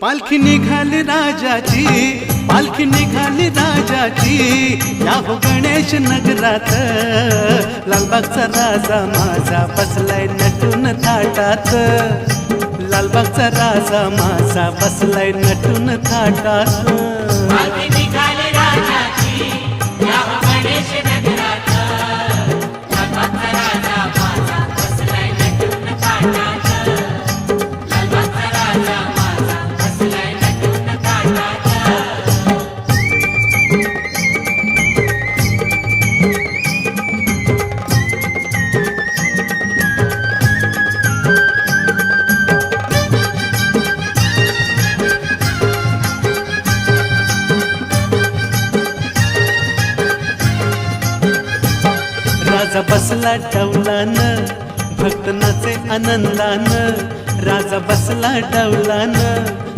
पालखी निघाली राजाची, पालखी निघाली राजाची, या हो गणेश नगरात। लालबागचा राजा माझा बसलाय नटून थाटात, लालबागचा राजा माझा बसलाय नटून थाटात। पालखी निघाली राजाची, या हो गणेश नगरात। लालबागचा राजा माझा बसलाय नटून थाटात, लालबागचा राजा माझा बसलाय नटून थाटात। राजा बसला डौलान, भक्त नाचे आनंदान। राजा बसला डौलान,